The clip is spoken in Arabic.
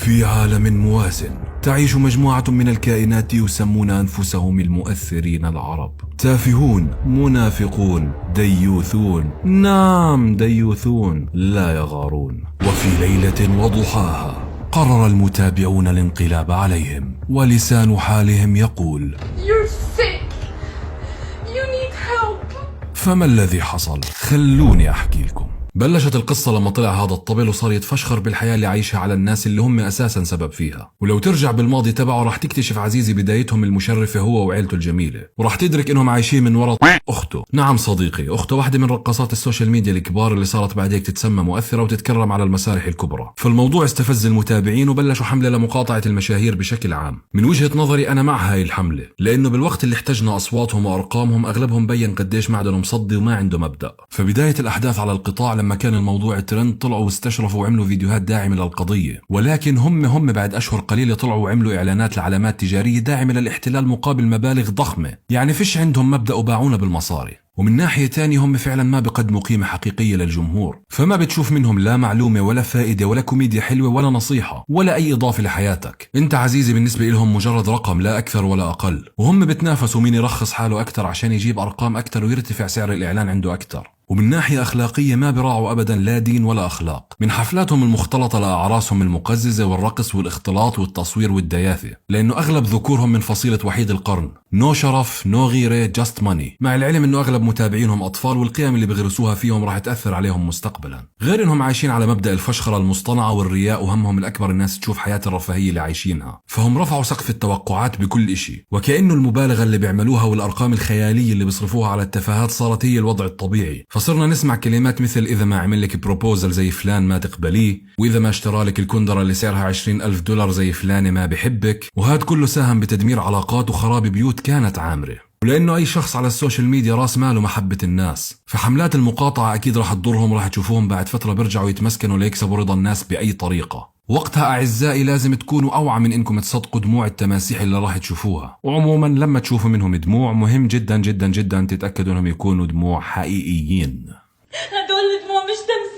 في عالم موازن تعيش مجموعة من الكائنات يسمون أنفسهم المؤثرين العرب. تافهون، منافقون، ديوثون، نعم ديوثون، لا يغارون. وفي ليلة وضحاها قرر المتابعون الانقلاب عليهم، ولسان حالهم يقول You're sick. You need help. فما الذي حصل؟ خلوني أحكي لكم. بلشت القصة لما طلع هذا الطبل وصار يتفشخر بالحياة اللي عايشها على الناس اللي هم أساسا سبب فيها. ولو ترجع بالماضي تبعه راح تكتشف عزيزي بدايتهم المشرفة هو وعيلته الجميلة، وراح تدرك انهم عايشين من وراء أخته. نعم صديقي، أخته واحدة من رقصات السوشيال ميديا الكبار اللي صارت بعد هيك تتسمى مؤثرة وتتكرم على المسارح الكبرى. فالموضوع استفز المتابعين وبلشوا حملة لمقاطعة المشاهير بشكل عام. من وجهة نظري أنا مع هاي الحملة، لأنه بالوقت اللي احتجنا أصواتهم وأرقامهم أغلبهم بين قديش معدنه مصدي وما عنده مبدأ. فبداية الأحداث على القطاع لما كان الموضوع ترند طلعوا واستشرفوا وعملوا فيديوهات داعمة للقضية، ولكن هم بعد أشهر قليلة طلعوا وعملوا إعلانات لعلامات تجارية داعمة للاحتلال مقابل مبالغ ضخمة. يعني فيش عندهم مبدأ وباعونا بالمصاري. ومن ناحية تانية هم فعلا ما بقدموا قيمة حقيقية للجمهور، فما بتشوف منهم لا معلومة ولا فائدة ولا كوميديا حلوة ولا نصيحة ولا أي إضافة لحياتك. انت عزيزي بالنسبة لهم مجرد رقم لا أكثر ولا أقل، وهم بتنافسوا مين يرخص حاله أكثر عشان يجيب أرقام أكثر ويرتفع سعر الإعلان عنده أكثر. ومن ناحية أخلاقية ما براعوا أبدا لا دين ولا أخلاق، من حفلاتهم المختلطة لأعراسهم المقززة والرقص والاختلاط والتصوير والدياثة، لأنه أغلب ذكورهم من فصيلة وحيد القرن، نو شرف نو غيرة جاست ماني، مع العلم أنه أغلب متابعينهم أطفال والقيم اللي بغرسوها فيهم راح تأثر عليهم مستقبلا. غير أنهم عايشين على مبدأ الفشخرة المصطنعة والرياء، وهمهم الأكبر الناس تشوف حياة الرفاهية اللي عايشينها، فهم رفعوا سقف التوقعات بكل إشي، وكأنه المبالغة اللي بيعملوها والأرقام الخيالية اللي بيصرفوها على التفاهات صارت هي الوضع الطبيعي. فصرنا نسمع كلمات مثل إذا ما عمل لك بروبوزل زي فلان ما تقبليه، وإذا ما اشترى لك الكندرة اللي سعرها 20,000 دولار زي فلان ما بحبك. وهذا كله ساهم بتدمير علاقات وخراب بيوت كانت عامرة. ولأنه أي شخص على السوشيال ميديا راس ماله محبة الناس، فحملات المقاطعة أكيد راح تضرهم، وراح تشوفوهم بعد فترة بيرجعوا يتمسكنوا ليكسبوا رضا الناس بأي طريقة. وقتها أعزائي لازم تكونوا أوعى من إنكم تصدقوا دموع التماسيح اللي راح تشوفوها. وعموما لما تشوفوا منهم دموع مهم جدا جدا جدا تتأكدوا أنهم يكونوا دموع حقيقيين. هدول الدموع مش تمثيل.